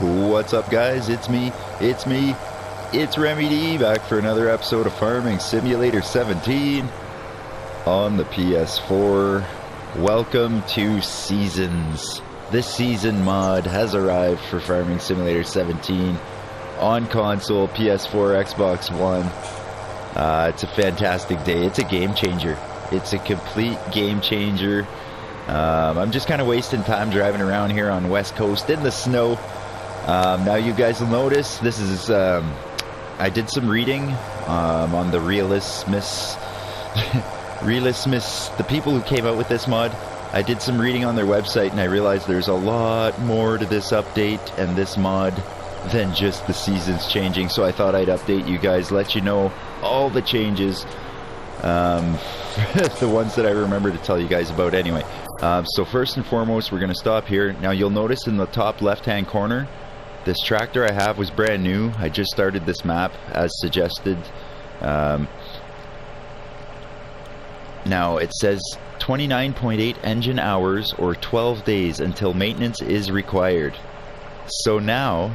What's up, guys? It's me, it's Remy D, back for another episode of Farming Simulator 17 on the PS4. Welcome to Seasons. This season mod has arrived for Farming Simulator 17 on console, PS4, Xbox One. It's a fantastic day. It's a game changer. It's a complete game changer. I'm just kind of wasting time driving around here on West Coast in the snow. Now you guys will notice this is I did some reading on the Realismus the people who came out with this mod. I did some reading on their website and I realized there's a lot more to this update and this mod than just the seasons changing, so I thought I'd update you guys, let you know all the changes, the ones that I remember to tell you guys about anyway. So first and foremost, we're going to stop here. Now you'll notice in the top left hand corner, this tractor I have was brand new. I just started this map as suggested. Now it says 29.8 engine hours or 12 days until maintenance is required. So now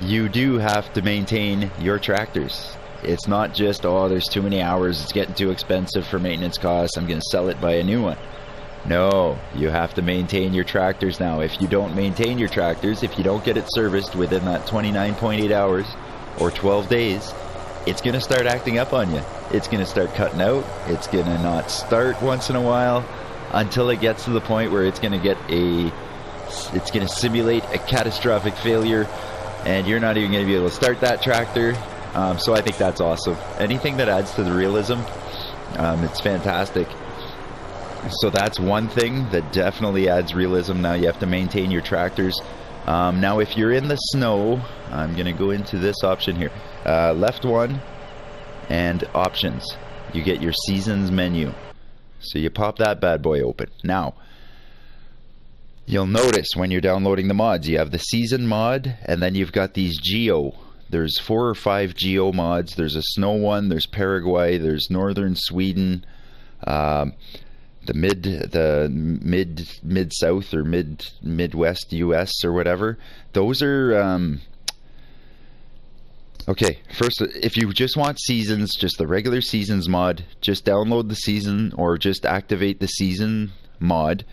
you do have to maintain your tractors. It's not just, oh, there's too many hours, it's getting too expensive for maintenance costs, I'm going to sell it, buy a new one. No, you have to maintain your tractors now. If you don't maintain your tractors, if you don't get it serviced within that 29.8 hours or 12 days, it's going to start acting up on you. It's going to start cutting out. It's going to not start once in a while until it gets to the point where it's going to simulate a catastrophic failure and you're not even going to be able to start that tractor. So I think that's awesome. Anything that adds to the realism, it's fantastic. So that's one thing that definitely adds realism. Now you have to maintain your tractors. Now if you're in the snow, I'm going to go into this option here. Left one and options. You get your seasons menu. So you pop that bad boy open. Now, you'll notice when you're downloading the mods, you have the season mod and then you've got these geo. There's 4 or 5 geo mods. There's a snow one, there's Paraguay, there's northern Sweden, the mid south or midwest US or whatever. Those are okay. First, if you just want seasons, just the regular seasons mod, just download the season or just activate the season mod,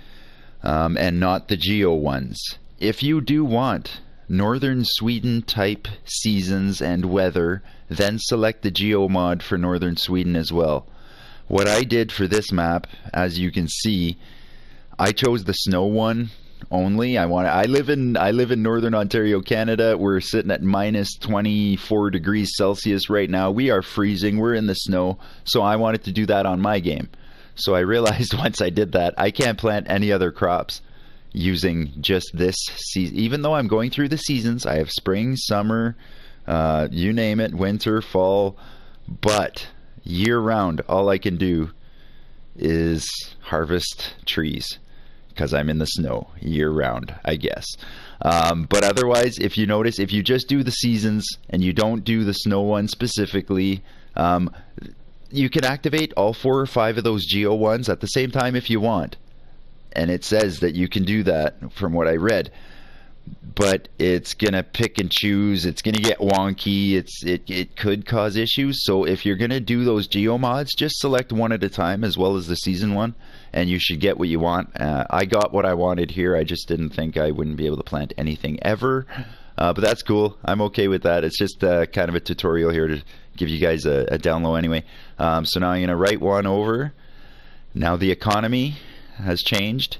and not the geo ones. If you do want northern Sweden type seasons and weather, then select the geo mod for northern Sweden as well. What I did for this map, as you can see, I chose the snow one only. I live in northern Ontario, Canada. We're sitting at minus 24 degrees Celsius right now. We are freezing. We're in the snow. So I wanted to do that on my game. So I realized once I did that, I can't plant any other crops using just this season. Even though I'm going through the seasons, I have spring, summer, you name it, winter, fall, but year round, all I can do is harvest trees because I'm in the snow year round, I guess. But otherwise, if you notice, if you just do the seasons and you don't do the snow one specifically, you can activate all 4 or 5 of those geo ones at the same time if you want. And it says that you can do that from what I read. But it's gonna pick and choose. It's gonna get wonky. It could cause issues. So if you're gonna do those geo mods, just select one at a time as well as the season one, and you should get what you want. I got what I wanted here. I just didn't think I wouldn't be able to plant anything ever. But that's cool. I'm okay with that. It's just kind of a tutorial here to give you guys a down low anyway. So now I'm gonna write one over. Now the economy has changed.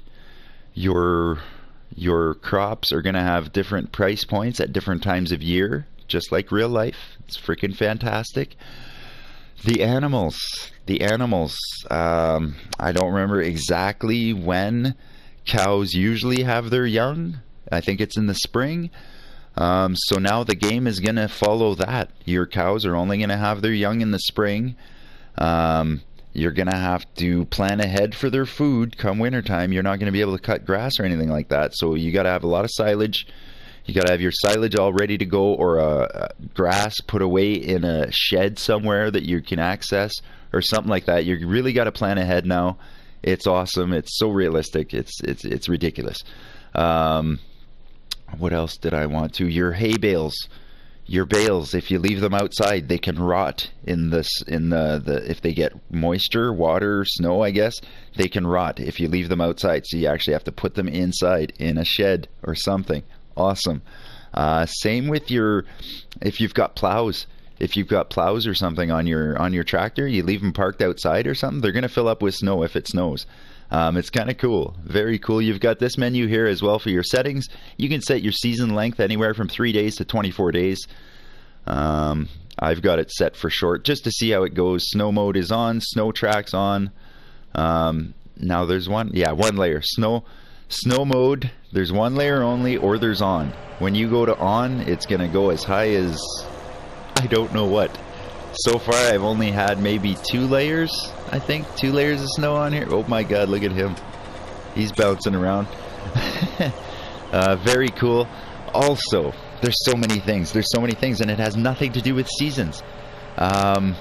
Your crops are going to have different price points at different times of year, just like real life. It's freaking fantastic. The animals, I don't remember exactly when cows usually have their young. I think it's in the spring. So now the game is going to follow that. Your cows are only going to have their young in the spring. You're going to have to plan ahead for their food come wintertime. You're not going to be able to cut grass or anything like that. So you got to have a lot of silage. You got to have your silage all ready to go, or grass put away in a shed somewhere that you can access or something like that. You really got to plan ahead now. It's awesome. It's so realistic. It's ridiculous. what else did I want to? Your hay bales. Your bales, if you leave them outside, they can rot in the if they get moisture, water, snow, I guess, they can rot if you leave them outside. So you actually have to put them inside in a shed or something. Awesome. Same with if you've got plows. If you've got plows or something on your tractor, you leave them parked outside or something, they're going to fill up with snow if it snows. It's kind of cool. Very cool. You've got this menu here as well for your settings. You can set your season length anywhere from 3 days to 24 days. I've got it set for short just to see how it goes. Snow mode is on. Snow track's on. Now there's one layer. Snow mode, there's one layer only, or there's on. When you go to on, it's going to go as high as I don't know what. So far, I've only had maybe 2 layers, I think. 2 layers of snow on here. Oh my god, look at him. He's bouncing around. Very cool. Also, there's so many things. And it has nothing to do with seasons. The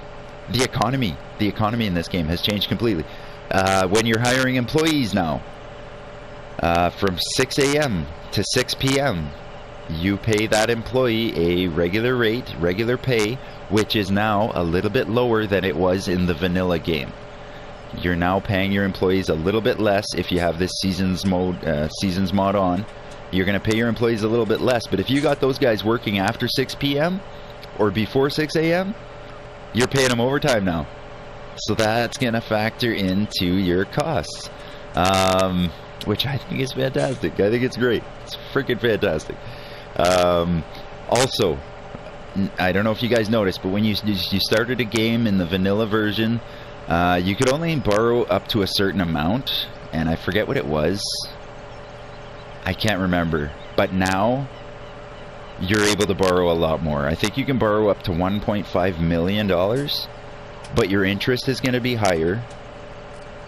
economy in this game has changed completely. When you're hiring employees now, from 6 a.m. to 6 p.m., you pay that employee a regular rate, regular pay, which is now a little bit lower than it was in the vanilla game. You're now paying your employees a little bit less if you have this seasons mod on. You're going to pay your employees a little bit less, but if you got those guys working after 6 p.m. or before 6 a.m., you're paying them overtime now. So that's going to factor into your costs, which I think is fantastic. I think it's great. It's freaking fantastic. Also, I don't know if you guys noticed, but when you started a game in the vanilla version, you could only borrow up to a certain amount, and I forget what it was. I can't remember. But now, you're able to borrow a lot more. I think you can borrow up to $1.5 million, but your interest is going to be higher,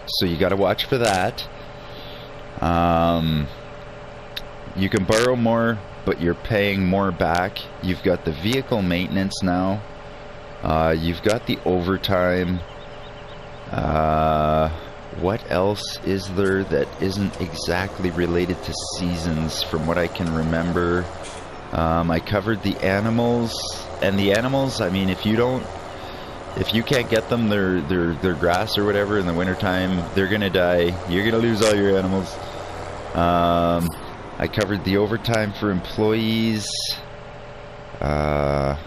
so you got to watch for that. You can borrow more, but you're paying more back. You've got the vehicle maintenance now. You've got the overtime. What else is there that isn't exactly related to seasons from what I can remember? I covered the animals, and the animals, I mean, if you can't get them their grass or whatever in the wintertime, they're gonna die. You're gonna lose all your animals. I covered the overtime for employees, borrowing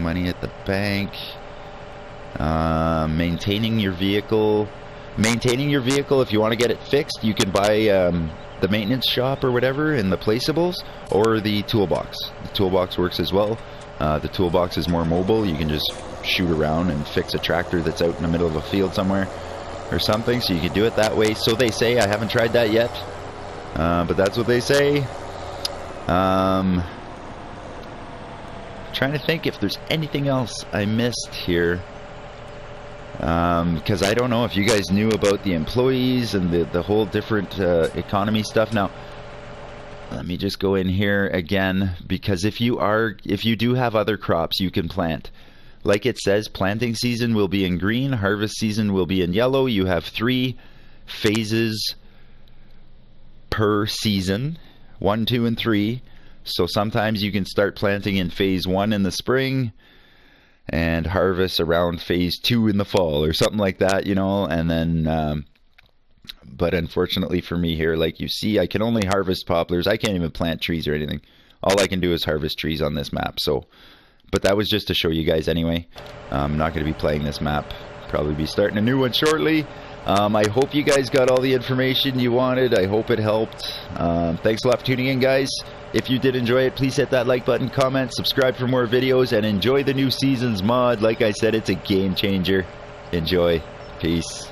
money at the bank, maintaining your vehicle. If you want to get it fixed, you can buy the maintenance shop or whatever in the placeables, or the toolbox. The toolbox works as well. The toolbox is more mobile. You can just shoot around and fix a tractor that's out in the middle of a field somewhere or something, so you can do it that way. So they say. I haven't tried that yet, but that's what they say. Trying to think if there's anything else I missed here, because I don't know if you guys knew about the employees and the whole different economy stuff. Now, let me just go in here again, because if you do have other crops you can plant. Like it says, planting season will be in green, harvest season will be in yellow. You have 3 phases per season, 1, 2, and 3. So sometimes you can start planting in phase 1 in the spring and harvest around phase 2 in the fall or something like that, you know. And then but unfortunately for me here, like you see, I can only harvest poplars. I can't even plant trees or anything. All I can do is harvest trees on this map. So, but that was just to show you guys anyway. I'm not going to be playing this map. Probably be starting a new one shortly. I hope you guys got all the information you wanted. I hope it helped. Thanks a lot for tuning in, guys. If you did enjoy it, please hit that like button, comment, subscribe for more videos, and enjoy the new Seasons mod. Like I said, it's a game changer. Enjoy. Peace.